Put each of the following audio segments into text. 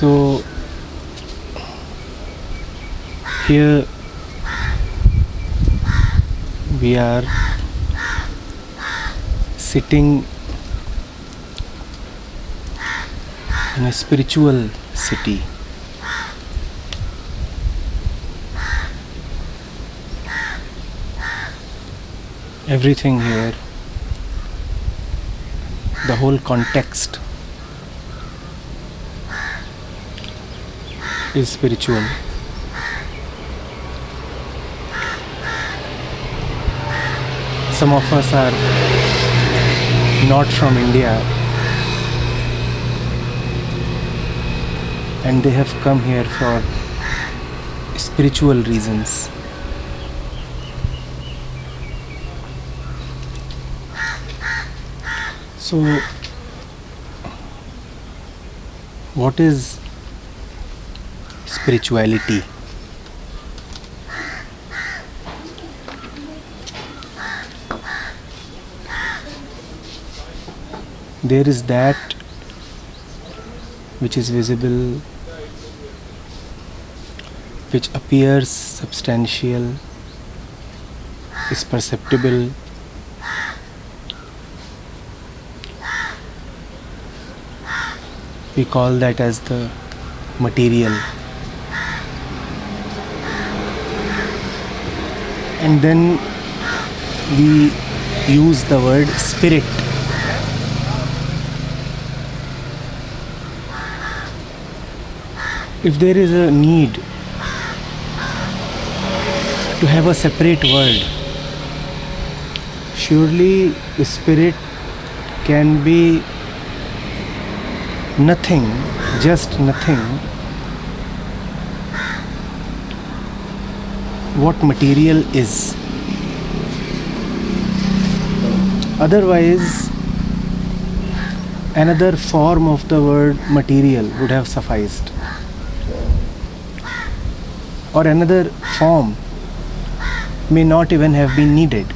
So here we are sitting in a spiritual city. Everything here, the whole context is spiritual. Some of us are not from India and they have come here for spiritual reasons. So, what is spirituality? There is that which is visible, which appears substantial, is perceptible. We call that as the material. And then we use the word spirit. If there is a need to have a separate word, surely spirit can be nothing, just nothing, what material is. Otherwise, another form of the word material would have sufficed, or another form may not even have been needed.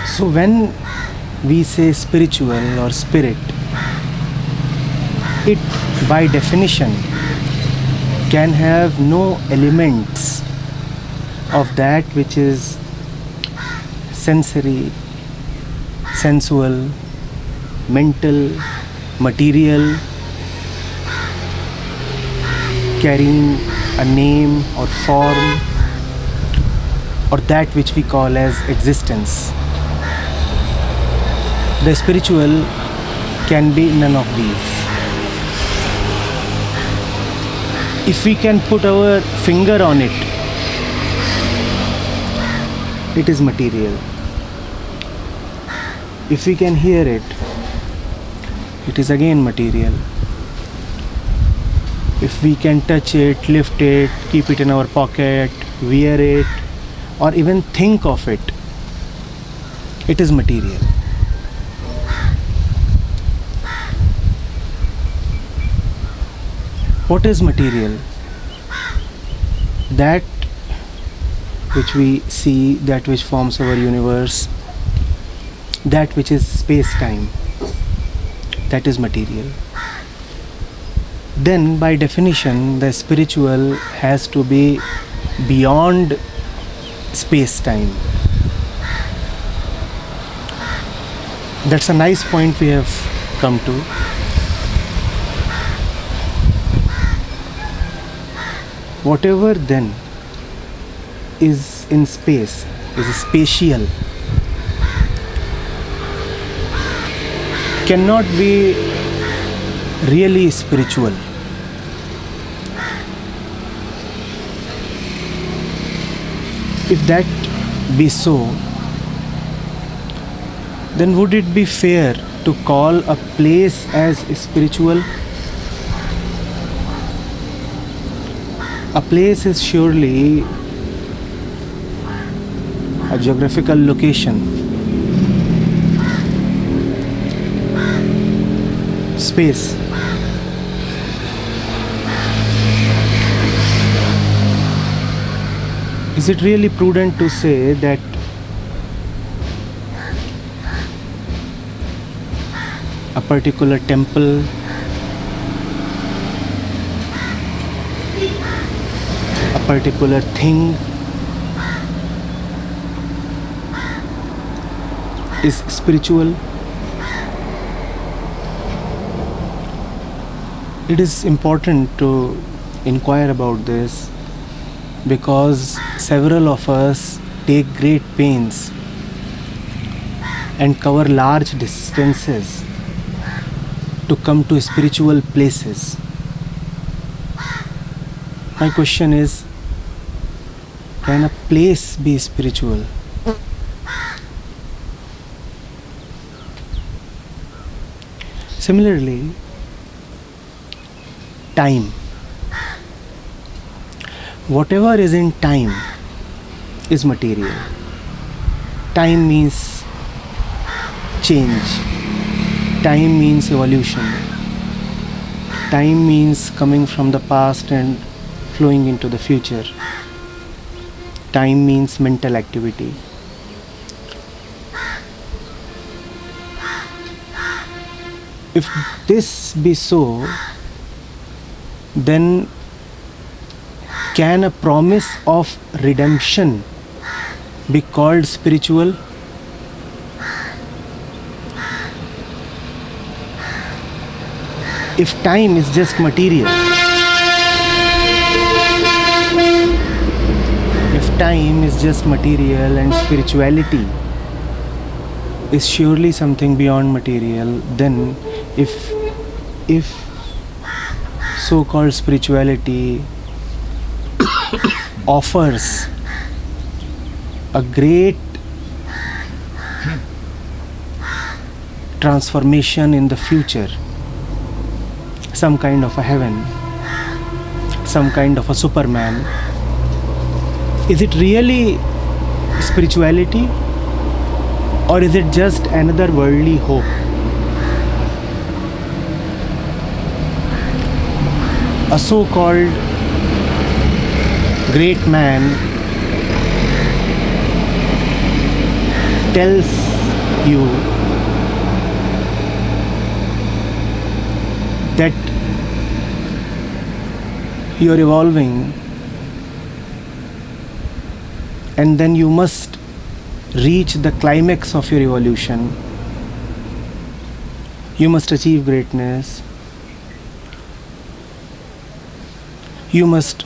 So when we say spiritual or spirit, it by definition can have no elements of that which is sensory, sensual, mental, material, carrying a name or form, or that which we call as existence. The spiritual can be none of these. If we can put our finger on it, it is material. If we can hear it, it is again material. If we can touch it, lift it, keep it in our pocket, wear it, or even think of it, it is material. What is material? That which we see, that which forms our universe, that which is space-time, that is material. Then by definition, the spiritual has to be beyond space-time. That's a nice point we have come to. Whatever then is in space is spatial, cannot be really spiritual. If that be so, then would it be fair to call a place as spiritual? A place is surely a geographical location, space. Is it really prudent to say that a particular temple particular thing is spiritual. It is important to inquire about this because several of us take great pains and cover large distances to come to spiritual places. My question is, can a place be spiritual? Similarly, time. Whatever is in time is material. Time means change. Time means evolution. Time means coming from the past and flowing into the future. Time means mental activity. If this be so, then can a promise of redemption be called spiritual? If time is just material, and spirituality is surely something beyond material, then if so-called spirituality offers a great transformation in the future, some kind of a heaven, some kind of a Superman, is it really spirituality, or is it just another worldly hope? A so-called great man tells you that you are evolving, and then you must reach the climax of your evolution. You must achieve greatness. You must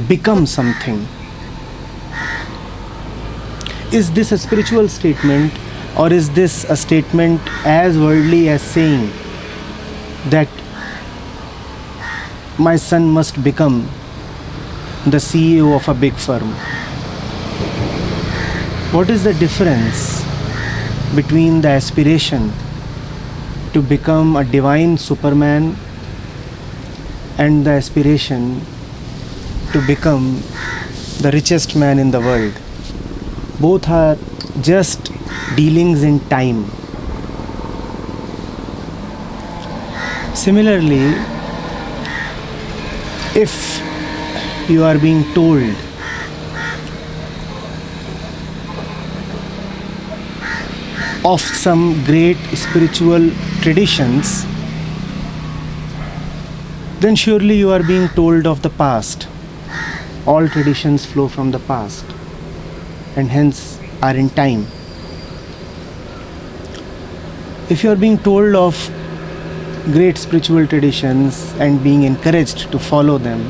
become something. Is this a spiritual statement, or is this a statement as worldly as saying that my son must become the CEO of a big firm? What is the difference between the aspiration to become a divine Superman and the aspiration to become the richest man in the world? Both are just dealings in time. Similarly, if you are being told of some great spiritual traditions, then surely you are being told of the past. All traditions flow from the past and hence are in time. If you are being told of great spiritual traditions and being encouraged to follow them,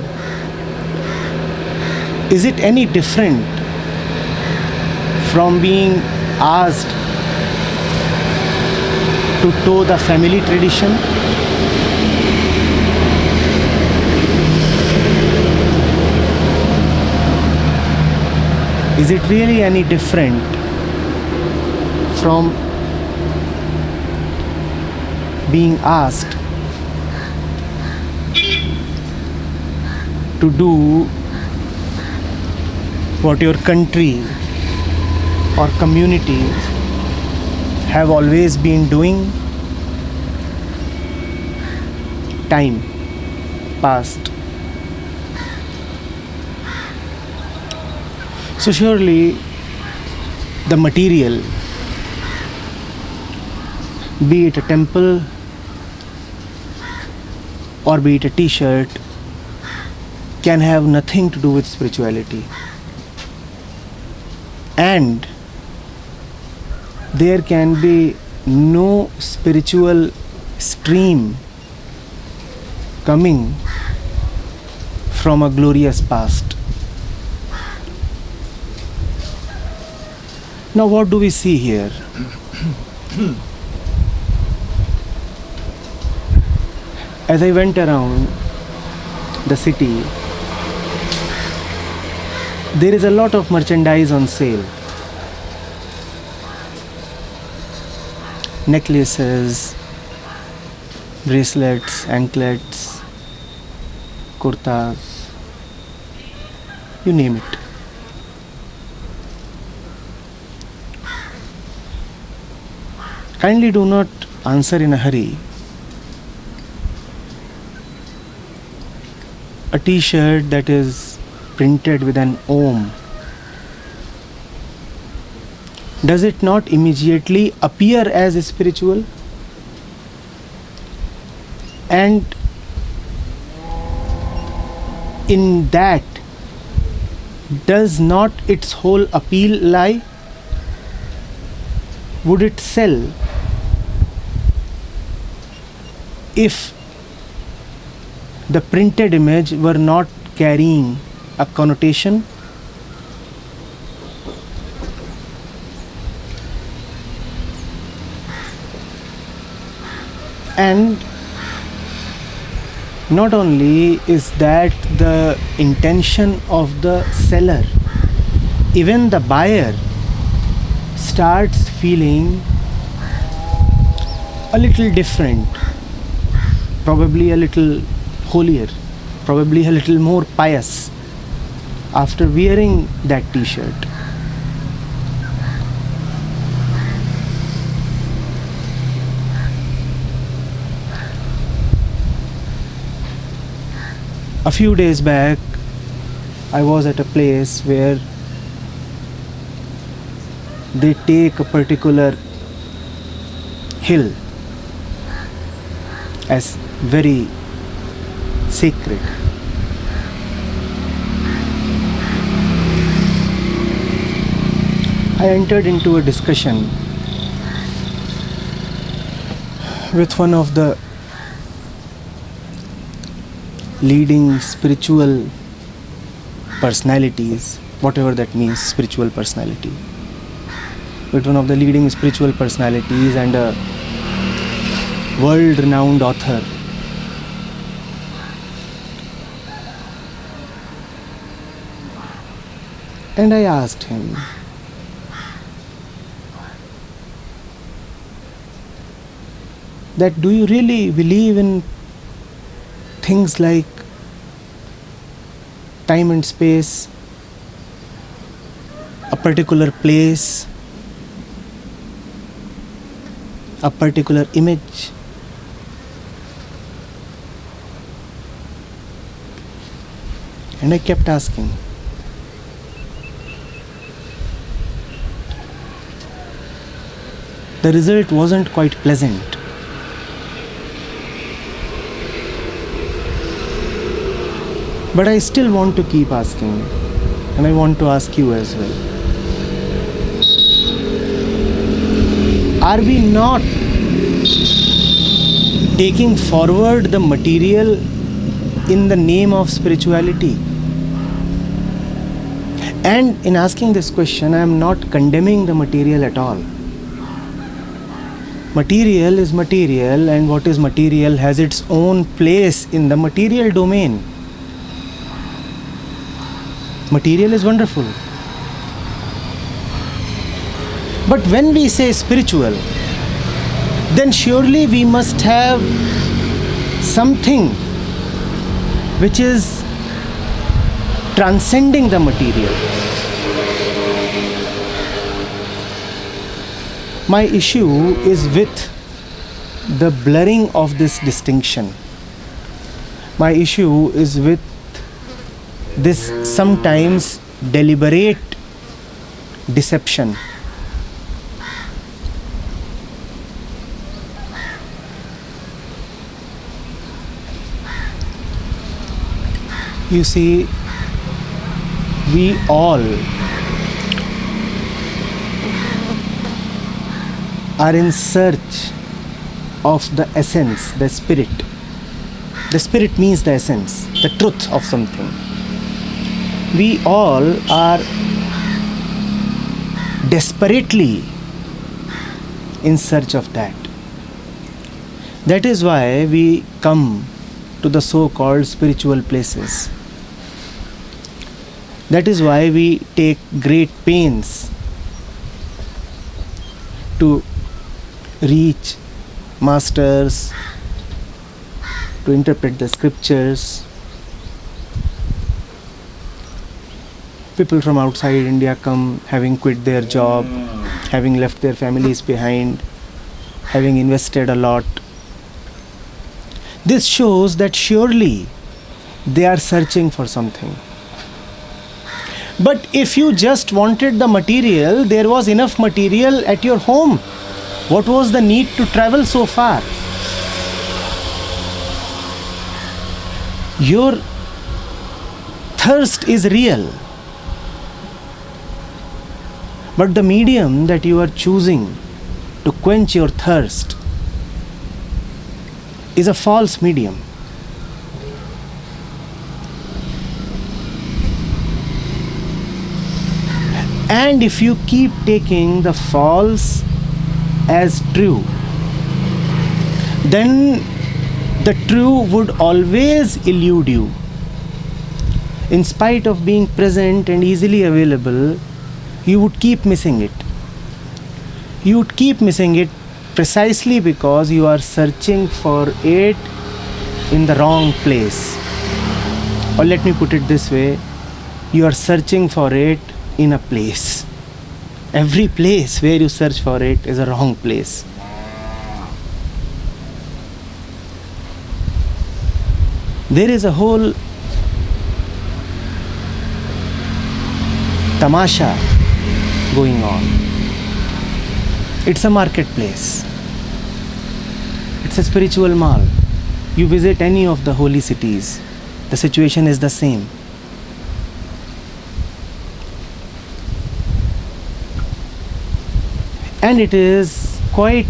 is it any different from being asked to toe the family tradition? Is it really any different from being asked to do what your country or community have always been doing? Time passed. So surely the material, be it a temple or be it a t-shirt can have nothing to do with spirituality. And there can be no spiritual stream coming from a glorious past. Now, what do we see here? As I went around the city, there is a lot of merchandise on sale. Necklaces, bracelets, anklets, kurtas, you name it. Kindly do not answer in a hurry. A t-shirt that is printed with an Om, does it not immediately appear as spiritual? And in that, does not its whole appeal lie? Would it sell if the printed image were not carrying a connotation? And not only is that the intention of the seller, even the buyer starts feeling a little different, probably a little holier, probably a little more pious after wearing that t-shirt. A few days back, I was at a place where they take a particular hill as very sacred. I entered into a discussion with one of the leading spiritual personalities, whatever that means, spiritual personality, with one of the leading spiritual personalities and a world-renowned author. And I asked him, that do you really believe in things like time and space, a particular place, a particular image? And I kept asking. The result wasn't quite pleasant. But I still want to keep asking, and I want to ask you as well. Are we not taking forward the material in the name of spirituality? And in asking this question, I am not condemning the material at all. Material is material, and what is material has its own place in the material domain. Material is wonderful. But when we say spiritual, then surely we must have something which is transcending the material. My issue is with the blurring of this distinction. My issue is with this sometimes deliberate deception. You see, we all are in search of the essence, the spirit. The spirit means the essence, the truth of something. We all are desperately in search of that. That is why we come to the so-called spiritual places. That is why we take great pains to reach masters, to interpret the scriptures. People from outside India come having quit their job, having left their families behind, having invested a lot. This shows that surely they are searching for something. But if you just wanted the material, there was enough material at your home. What was the need to travel so far? Your thirst is real. But the medium that you are choosing to quench your thirst is a false medium. And if you keep taking the false as true, then the true would always elude you. In spite of being present and easily available, you would keep missing it. You would keep missing it precisely because you are searching for it in the wrong place. Or let me put it this way, you are searching for it in a place. Every place where you search for it is a wrong place. There is a whole tamasha going on. It's a marketplace. It's a spiritual mall. You visit any of the holy cities, the situation is the same. And it is quite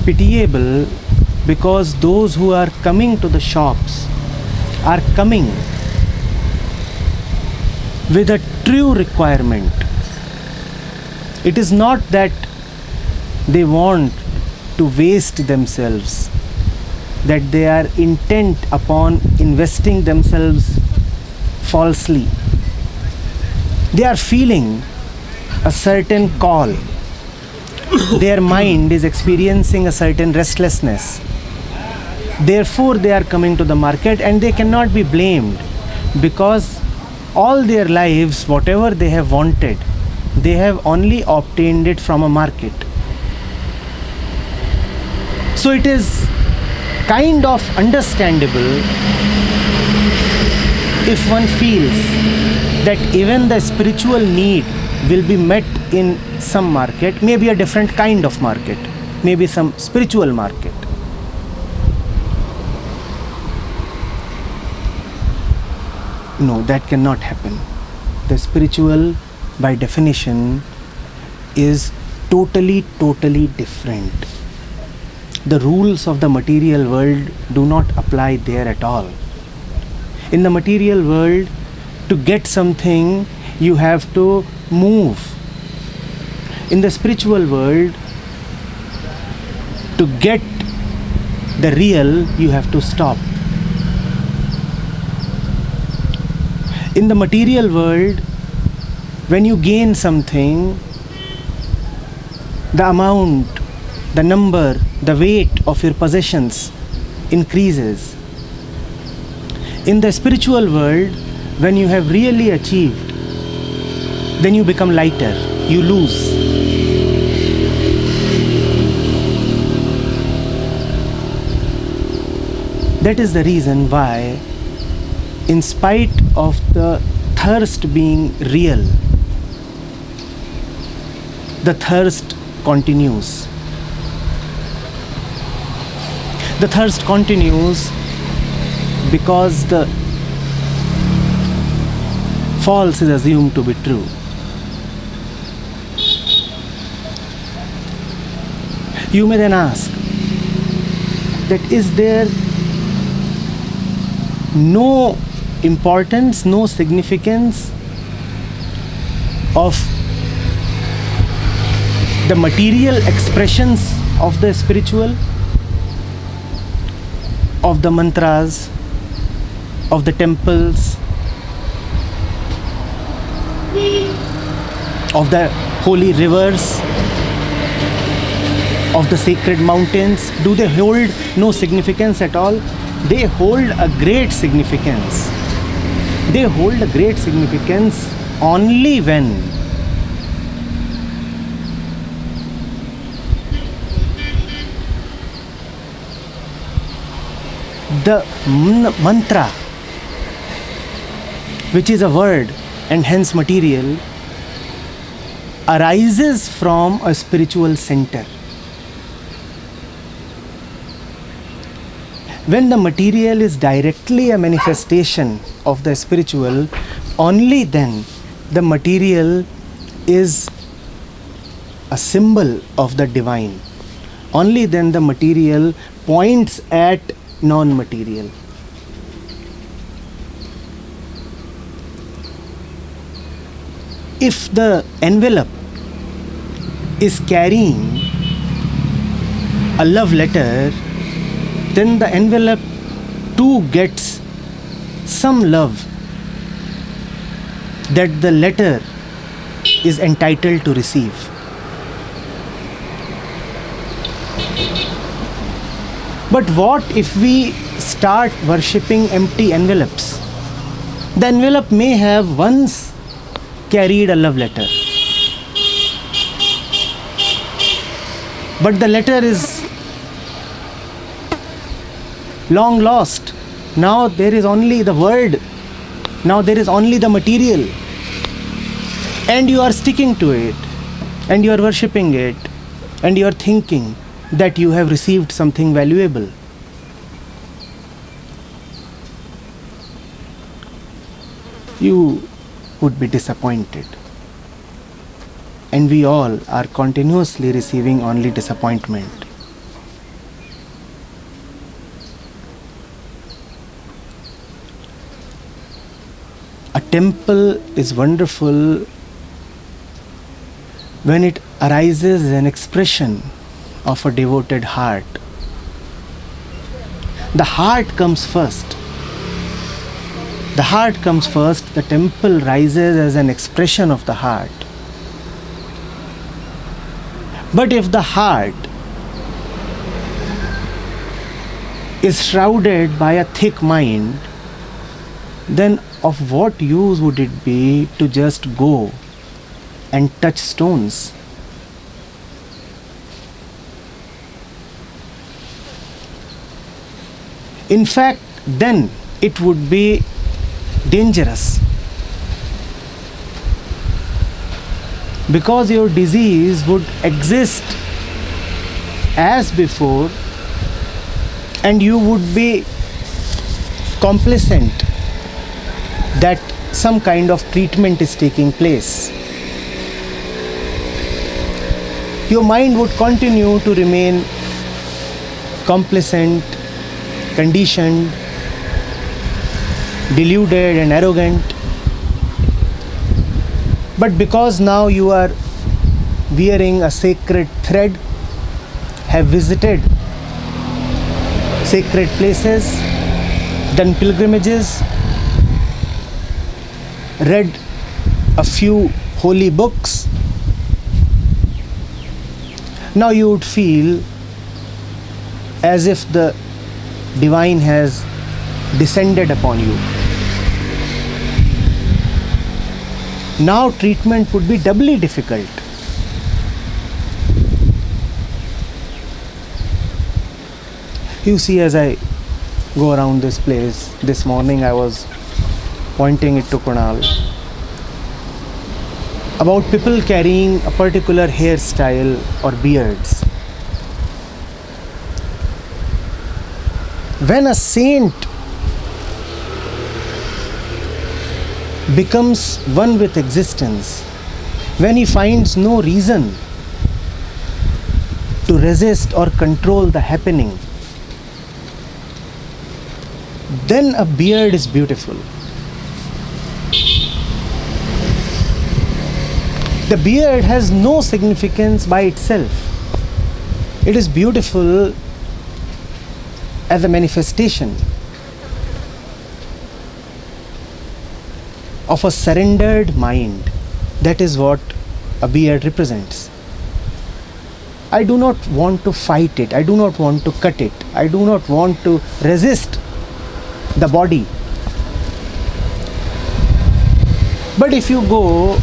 pitiable because those who are coming to the shops are coming with a true requirement. It is not that they want to waste themselves, that they are intent upon investing themselves falsely. They are feeling a certain call. Their mind is experiencing a certain restlessness. Therefore, they are coming to the market, and they cannot be blamed because all their lives, whatever they have wanted, they have only obtained it from a market. So it is kind of understandable if one feels that even the spiritual need will be met in some market, maybe a different kind of market, maybe some spiritual market. No, that cannot happen. The spiritual, by definition, is totally different. The rules of the material world do not apply there at all. In the material world, to get something, you have to move. In the spiritual world, to get the real, you have to stop. In the material world, when you gain something, the amount, the number, the weight of your possessions increases. In the spiritual world, when you have really achieved, then you become lighter, you lose. That is the reason why, in spite of the thirst being real, the thirst continues. The thirst continues because the false is assumed to be true. You may then ask that is there no importance, no significance of the material expressions of the spiritual, of the mantras, of the temples, of the holy rivers, of the sacred mountains? Do they hold no significance at all? They hold a great significance. They hold a great significance only when the mantra, which is a word and hence material, arises from a spiritual center. When the material is directly a manifestation of the spiritual, only then the material is a symbol of the divine. Only then the material points at non-material. If the envelope is carrying a love letter, then the envelope too gets some love that the letter is entitled to receive. But what if we start worshipping empty envelopes? The envelope may have once carried a love letter, but the letter is long lost. Now there is only the word, now there is only the material, and you are sticking to it, and you are worshipping it, and you are thinking that you have received something valuable. You would be disappointed. And we all are continuously receiving only disappointment. A temple is wonderful when it arises as an expression of a devoted heart. The heart comes first. The heart comes first. The temple rises as an expression of the heart. But if the heart is shrouded by a thick mind, then of what use would it be to just go and touch stones? In fact, then it would be dangerous, because your disease would exist as before and you would be complacent that some kind of treatment is taking place. Your mind would continue to remain complacent, conditioned, deluded and arrogant. But because now you are wearing a sacred thread, have visited sacred places, done pilgrimages, read a few holy books, now you would feel as if the divine has descended upon you. Now treatment would be doubly difficult. You see, as I go around this place, this morning I was pointing it to Kunal about people carrying a particular hairstyle or beards. When a saint becomes one with existence, when he finds no reason to resist or control the happening, then a beard is beautiful. The beard has no significance by itself. It is beautiful as a manifestation of a surrendered mind. That is what a beard represents. I do not want to fight it. I do not want to cut it. I do not want to resist the body. But if you go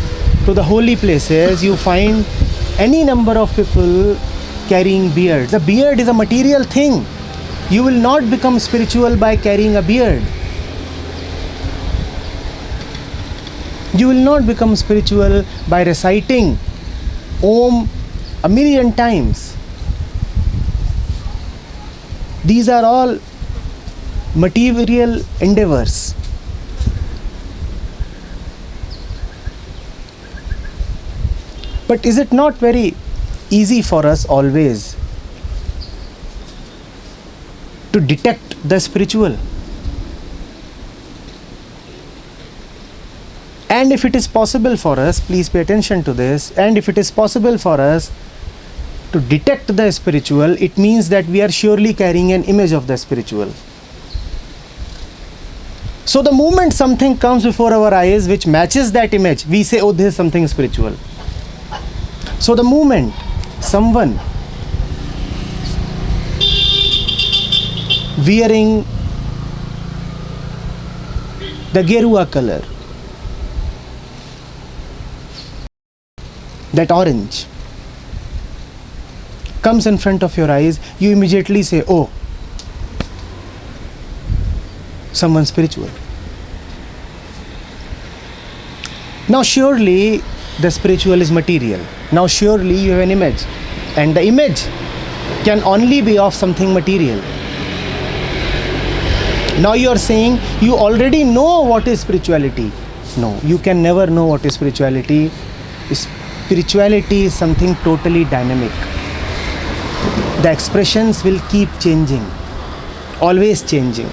to the holy places, you find any number of people carrying beards. A beard is a material thing. You will not become spiritual by carrying a beard. You will not become spiritual by reciting Om a million times. These are all material endeavors. But is it not very easy for us always to detect the spiritual? And if it is possible for us, please pay attention to this, and if it is possible for us to detect the spiritual, it means that we are surely carrying an image of the spiritual. So the moment something comes before our eyes which matches that image, we say, oh, this is something spiritual. So the moment someone wearing the Gerua color, that orange, comes in front of your eyes, you immediately say, oh, someone spiritual. Now surely the spiritual is material. Now surely you have an image, and the image can only be of something material. Now you are saying you already know what is spirituality. No, you can never know what is spirituality. Spirituality is something totally dynamic. The expressions will keep changing, always changing.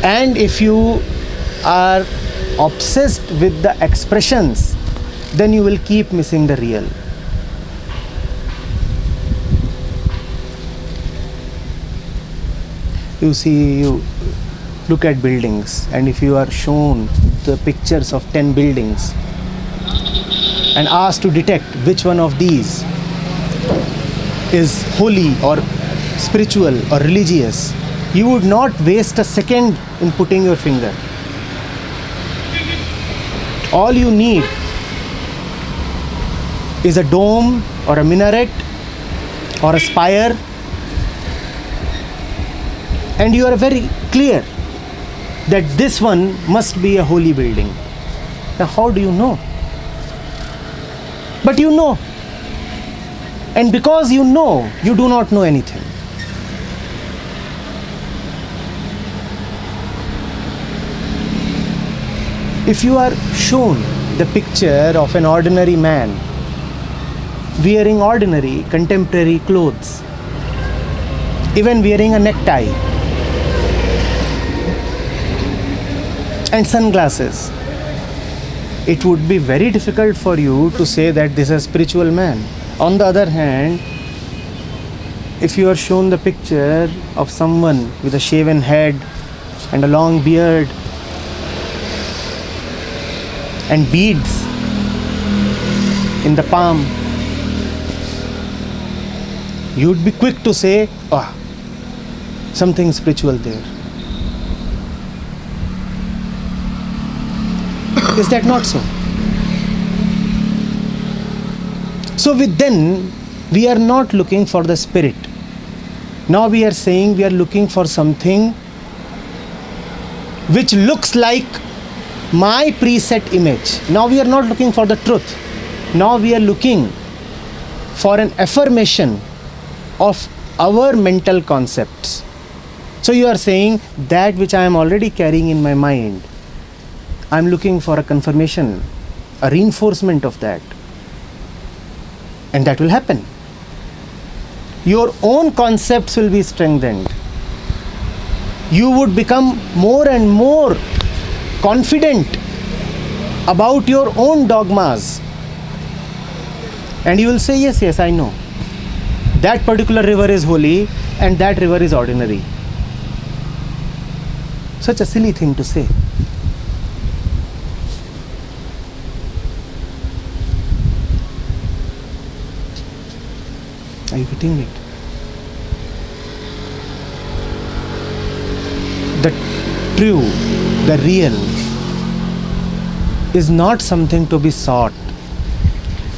And if you are obsessed with the expressions, then you will keep missing the real. You see, you look at buildings, and if you are shown the pictures of 10 buildings and asked to detect which one of these is holy or spiritual or religious, you would not waste a second in putting your finger. All you need is a dome or a minaret or a spire, and you are very clear that this one must be a holy building. Now how do you know? But you know. And because you know, you do not know anything. If you are shown the picture of an ordinary man wearing ordinary contemporary clothes, even wearing a necktie and sunglasses, it would be very difficult for you to say that this is a spiritual man. On the other hand, if you are shown the picture of someone with a shaven head and a long beard and beads in the palm, you would be quick to say, ah, something spiritual there. Is that not so? So then we are not looking for the spirit. Now we are saying we are looking for something which looks like my preset image. Now we are not looking for the truth. Now we are looking for an affirmation of our mental concepts. So you are saying that which I am already carrying in my mind, I am looking for a confirmation, a reinforcement of that. And that will happen. Your own concepts will be strengthened. You would become more and more confident about your own dogmas. And you will say, yes, I know. That particular river is holy and that river is ordinary. Such a silly thing to say. Are you getting it? The true, the real is not something to be sought.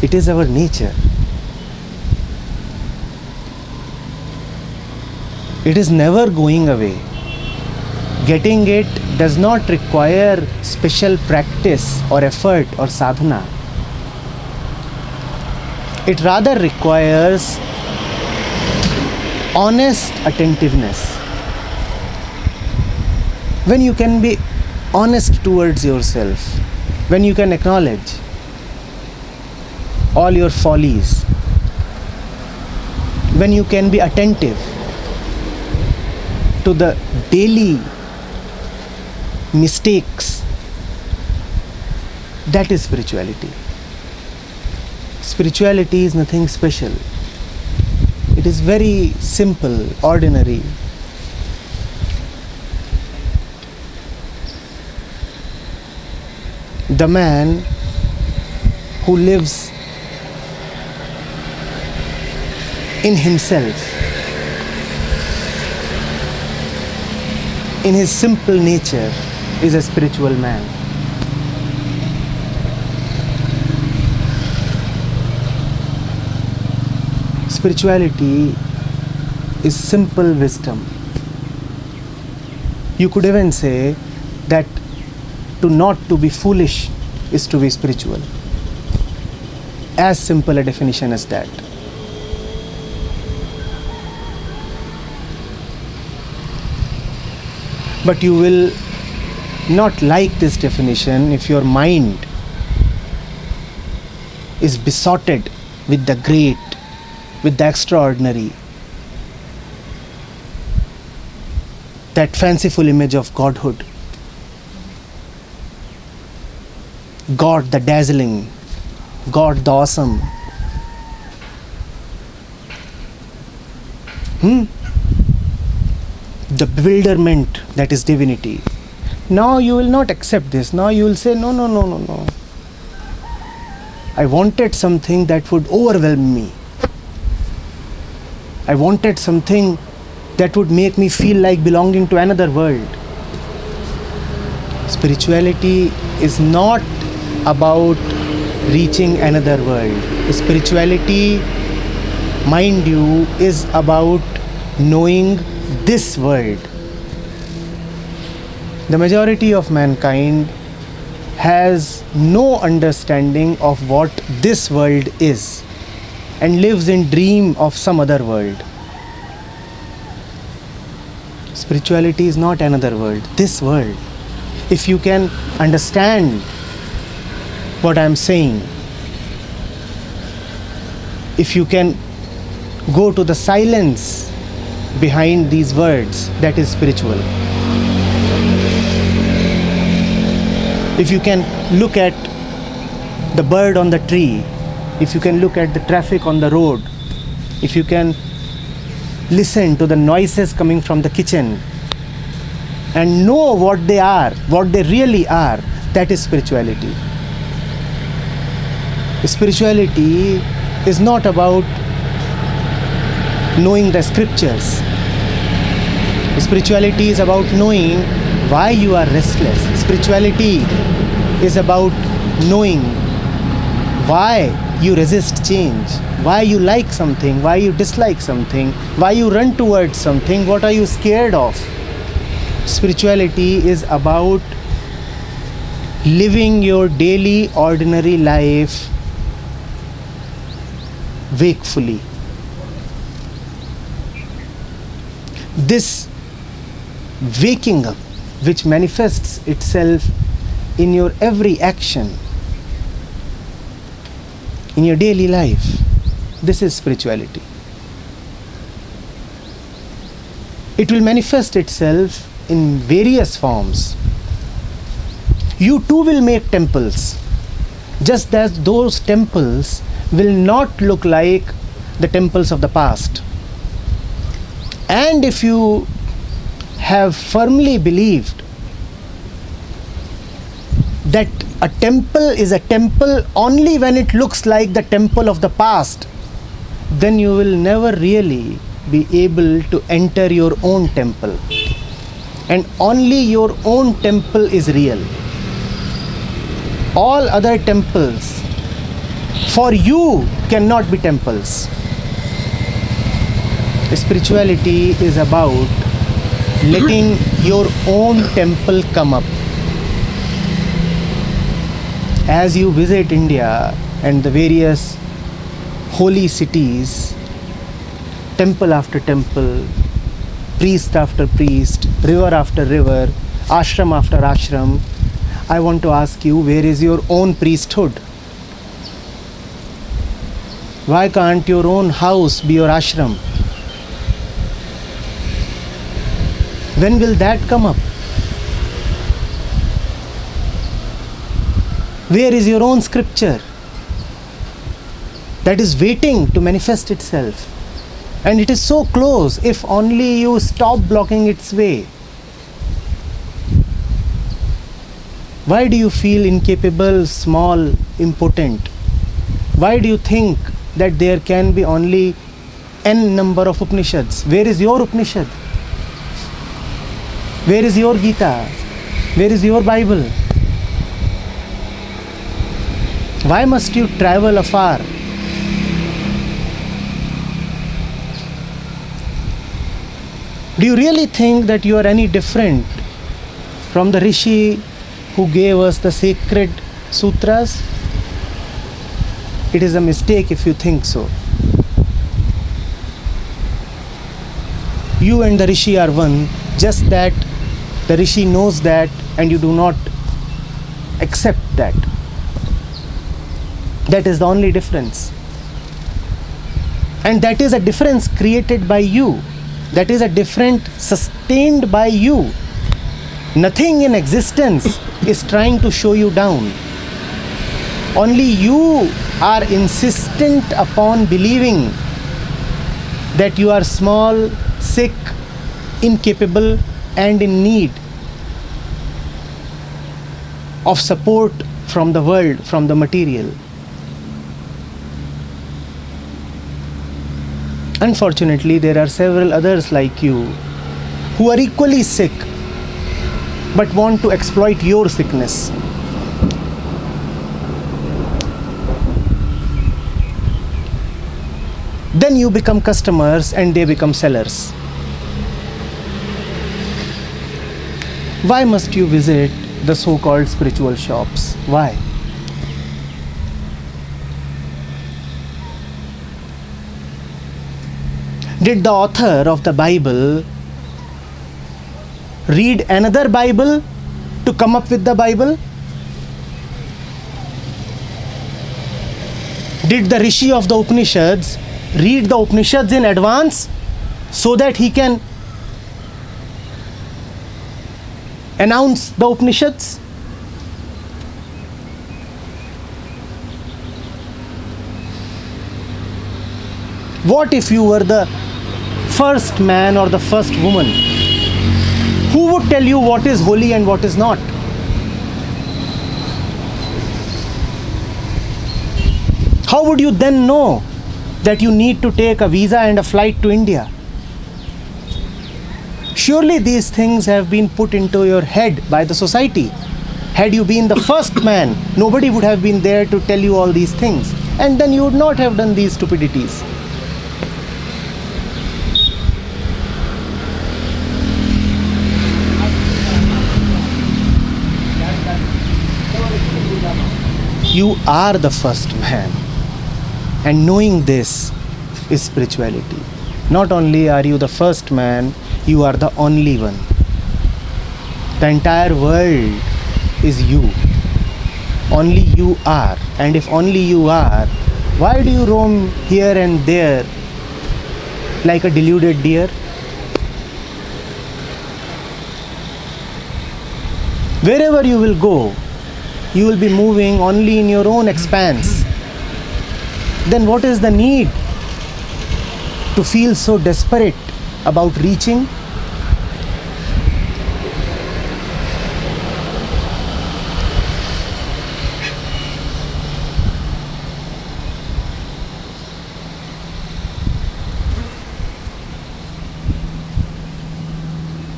It is our nature. It is never going away. Getting it does not require special practice or effort or sadhana. It rather requires honest attentiveness. When you can be honest towards yourself, when you can acknowledge all your follies, when you can be attentive to the daily mistakes, that is spirituality. Spirituality is nothing special. It is very simple, ordinary. The man who lives in himself, in his simple nature, is a spiritual man. Spirituality is simple wisdom. You could even say that not to be foolish is to be spiritual. As simple a definition as that. But you will not like this definition if your mind is besotted with the great, with the extraordinary, that fanciful image of godhood. God the dazzling, God the awesome. The bewilderment that is divinity. Now you will not accept this. Now you will say, no. I wanted something that would overwhelm me. I wanted something that would make me feel like belonging to another world. Spirituality is not about reaching another world. Spirituality, mind you, is about knowing this world. The majority of mankind has no understanding of what this world is and lives in dream of some other world. Spirituality is not another world, this world. If you can understand what I am saying, if you can go to the silence behind these words, that is spiritual. If you can look at the bird on the tree, if you can look at the traffic on the road, if you can listen to the noises coming from the kitchen and know what they are, what they really are, that is spirituality. Spirituality is not about knowing the scriptures. Spirituality is about knowing why you are restless. Spirituality is about knowing why you resist change, why you like something, why you dislike something, why you run towards something, what are you scared of. Spirituality is about living your daily ordinary life wakefully. This waking up, which manifests itself in your every action, in your daily life. This is spirituality. It will manifest itself in various forms. You too will make temples, just as those temples will not look like the temples of the past. And if you have firmly believed that a temple is a temple only when it looks like the temple of the past, then you will never really be able to enter your own temple. And only your own temple is real. All other temples for you cannot be temples. Spirituality is about letting your own temple come up. As you visit India and the various holy cities, temple after temple, priest after priest, river after river, ashram after ashram, I want to ask you, where is your own priesthood? Why can't your own house be your ashram? When will that come up? Where is your own scripture that is waiting to manifest itself? And it is so close if only you stop blocking its way. Why do you feel incapable, small, impotent? Why do you think that there can be only n number of Upanishads? Where is your Upanishad? Where is your Gita? Where is your Bible? Why must you travel afar? Do you really think that you are any different from the Rishi who gave us the sacred sutras? It is a mistake if you think so. You and the Rishi are one, just that the Rishi knows that and you do not accept that. That is the only difference. And that is a difference created by you. That is a difference sustained by you. Nothing in existence is trying to show you down. Only you are insistent upon believing that you are small, sick, incapable, and in need of support from the world, from the material. Unfortunately, there are several others like you who are equally sick but want to exploit your sickness. Then you become customers and they become sellers. Why must you visit the so-called spiritual shops? Why? Did the author of the Bible read another Bible to come up with the Bible? Did the Rishi of the Upanishads read the Upanishads in advance so that he can announce the Upanishads? What if you were the first man or the first woman? Who would tell you what is holy and what is not? How would you then know that you need to take a visa and a flight to India? Surely these things have been put into your head by the society. Had you been the first man, nobody would have been there to tell you all these things. And then you would not have done these stupidities. You are the first man. And knowing this is spirituality. Not only are you the first man, you are the only one. The entire world is you. Only you are. And if only you are, why do you roam here and there like a deluded deer? Wherever you will go, you will be moving only in your own expanse. Then what is the need to feel so desperate about reaching?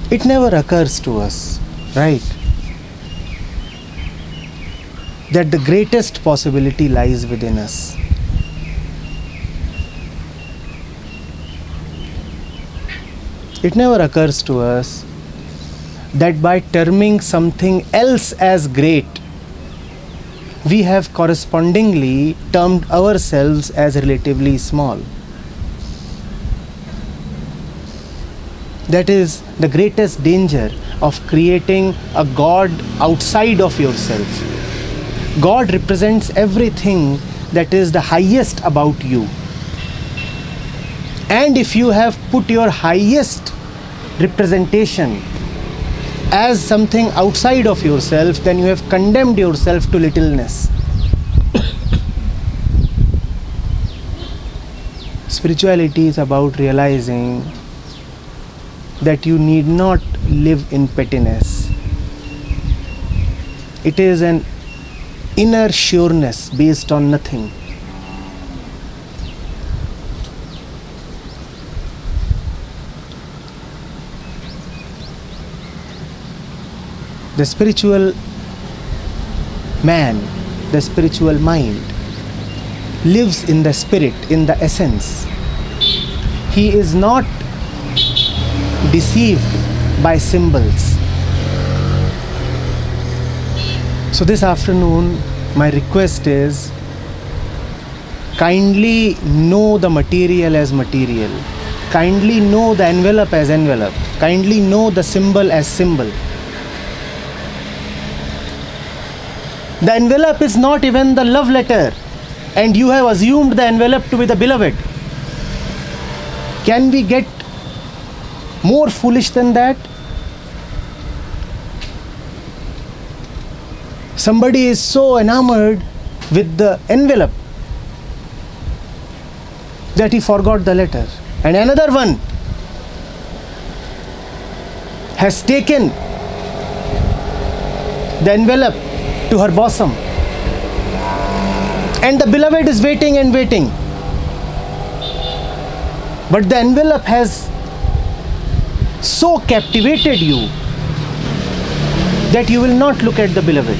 It never occurs to us, right, that the greatest possibility lies within us. It never occurs to us that by terming something else as great, we have correspondingly termed ourselves as relatively small. That is the greatest danger of creating a God outside of yourself. God represents everything that is the highest about you. And if you have put your highest representation as something outside of yourself, then you have condemned yourself to littleness. Spirituality is about realizing that you need not live in pettiness. It is an inner sureness based on nothing. The spiritual man, the spiritual mind, lives in the spirit, in the essence. He is not deceived by symbols. So this afternoon, my request is, kindly know the material as material. Kindly know the envelope as envelope. Kindly know the symbol as symbol. The envelope is not even the love letter, and you have assumed the envelope to be the beloved. Can we get more foolish than that? Somebody is so enamored with the envelope that he forgot the letter. And another one has taken the envelope to her bosom. And the beloved is waiting and waiting. But the envelope has so captivated you that you will not look at the beloved.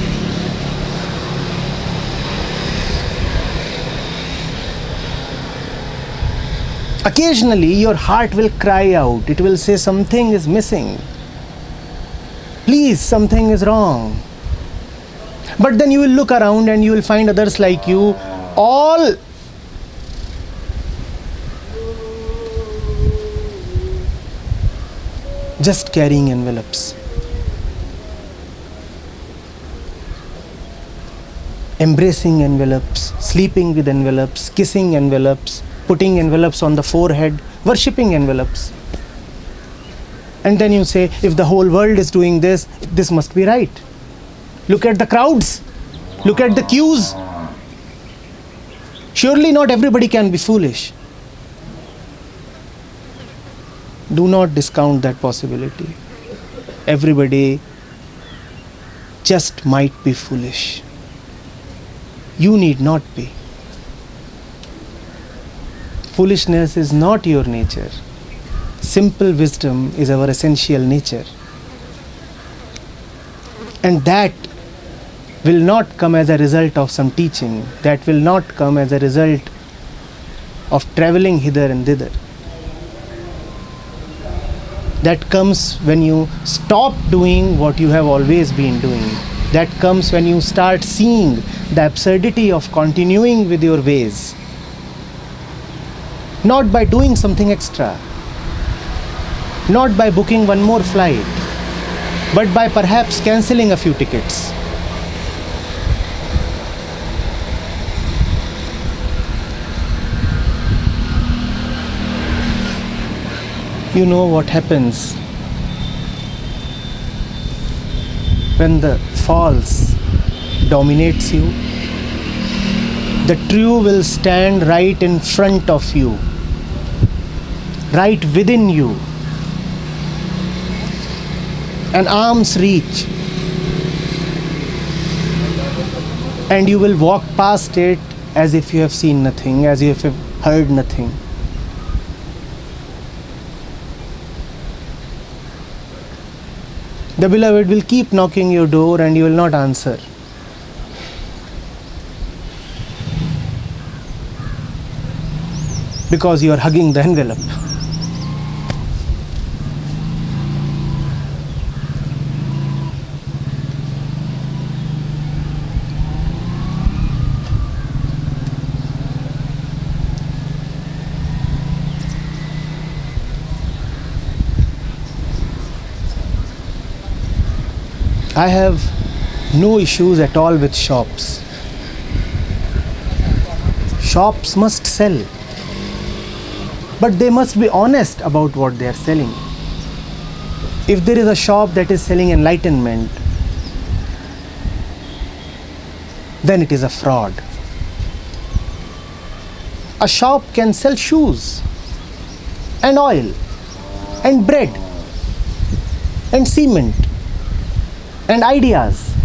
Occasionally your heart will cry out. It will say something is missing. Please, something is wrong. But then you will look around and you will find others like you, all just carrying envelopes. Embracing envelopes, sleeping with envelopes, kissing envelopes, putting envelopes on the forehead, worshipping envelopes. And then you say, if the whole world is doing this, this must be right. Look at the crowds. Look at the queues. Surely not everybody can be foolish. Do not discount that possibility. Everybody just might be foolish. You need not be. Foolishness is not your nature. Simple wisdom is our essential nature. And that will not come as a result of some teaching. That will not come as a result of traveling hither and thither. That comes when you stop doing what you have always been doing. That comes when you start seeing the absurdity of continuing with your ways. Not by doing something extra. Not by booking one more flight. but by perhaps cancelling a few tickets. You know what happens when the false dominates you? The true will stand right in front of you, right within you, an arm's reach, and you will walk past it as if you have seen nothing, as if you have heard nothing. The beloved will keep knocking your door and you will not answer. Because you are hugging the envelope. I have no issues at all with shops. Shops must sell, but they must be honest about what they are selling. If there is a shop that is selling enlightenment, then it is a fraud. A shop can sell shoes and oil and bread and cement and ideas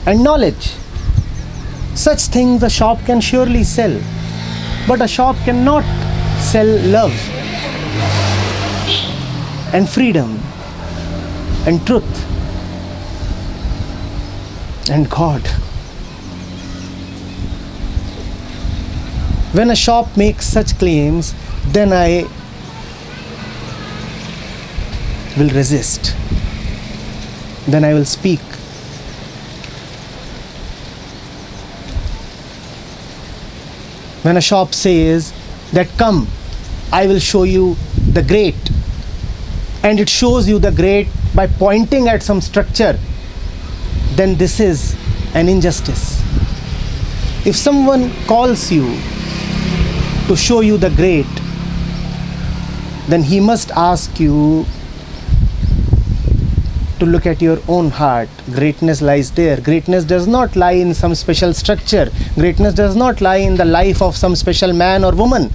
and knowledge. Such things a shop can surely sell, but a shop cannot sell love and freedom and truth and God. When a shop makes such claims, then I will resist. Then I will speak. When a shop says that come, I will show you the great, and it shows you the great by pointing at some structure, then this is an injustice. If someone calls you to show you the great, then he must ask you to look at your own heart. Greatness lies there. Greatness does not lie in some special structure. Greatness does not lie in the life of some special man or woman.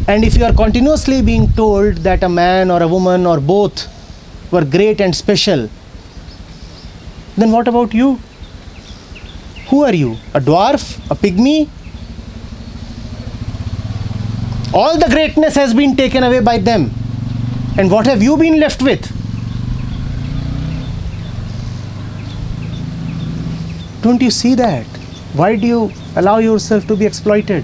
And if you are continuously being told that a man or a woman or both were great and special, then what about you? Who are you? A dwarf? A pygmy? All the greatness has been taken away by them. And what have you been left with? Don't you see that? Why do you allow yourself to be exploited?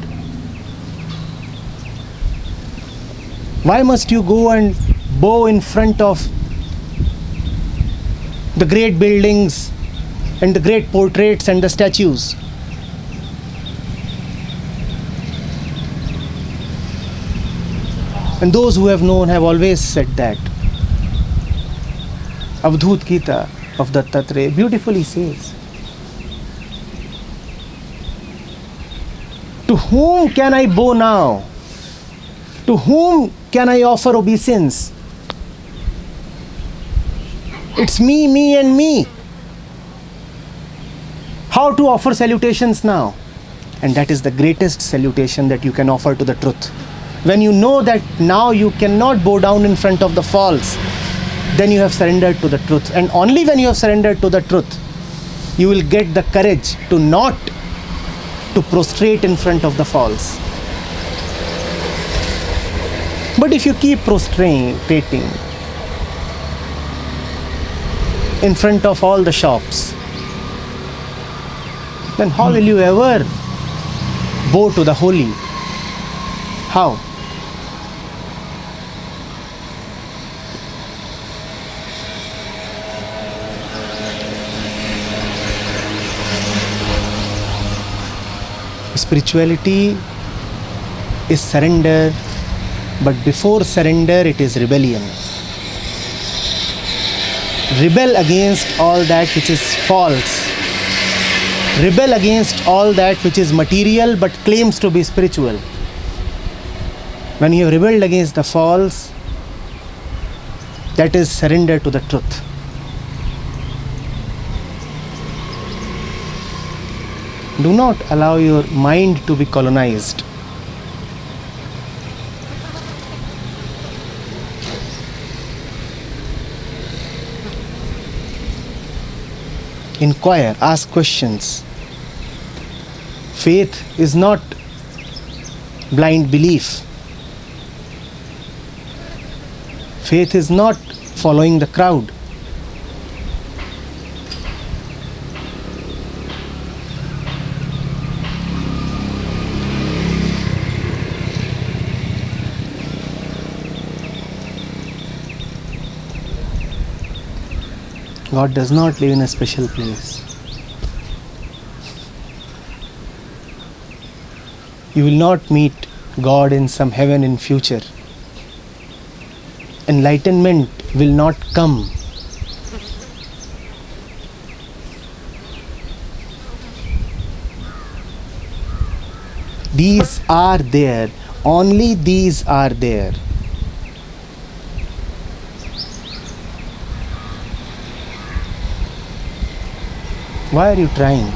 Why must you go and bow in front of the great buildings and the great portraits and the statues? And those who have known have always said that. Avadhut Gita of Dattatreya beautifully says, to whom can I bow now? To whom can I offer obeisance? It's me, me and me. How to offer salutations now? And that is the greatest salutation that you can offer to the truth. When you know that now you cannot bow down in front of the false, then you have surrendered to the truth. And only when you have surrendered to the truth, you will get the courage to not to prostrate in front of the false. But if you keep prostrating in front of all the shops, then how will you ever bow to the holy? How? Spirituality is surrender, but before surrender it is rebellion. rebel against all that which is false, rebel against all that which is material but claims to be spiritual. When you have rebelled against the false, that is surrender to the truth. Do not allow your mind to be colonized. Inquire, ask questions. Faith is not blind belief. Faith is not following the crowd. God does not live in a special place. You will not meet God in some heaven in future. Enlightenment will not come. These are there. Only these are there. Why are you trying?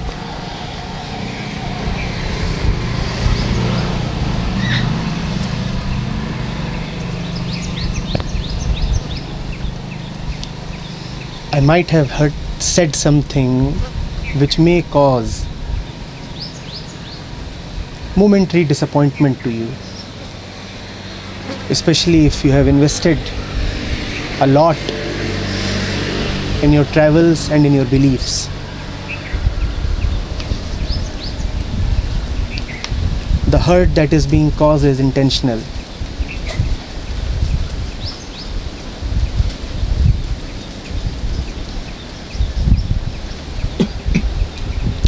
I might have said something which may cause momentary disappointment to you, especially if you have invested a lot in your travels and in your beliefs. The hurt that is being caused is intentional.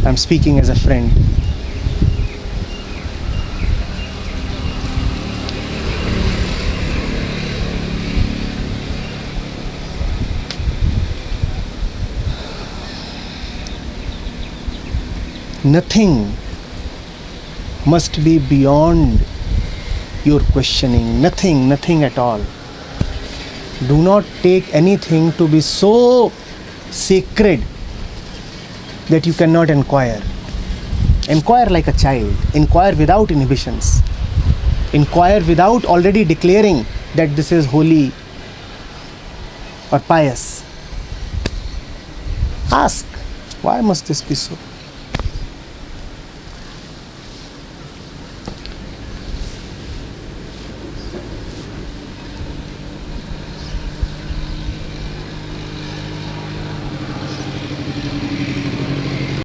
I'm speaking as a friend. Nothing must be beyond your questioning. Nothing at all. Do not take anything to be so sacred that you cannot inquire. Inquire like a child. Inquire without inhibitions. Inquire without already declaring that this is holy or pious. Ask, why must this be so?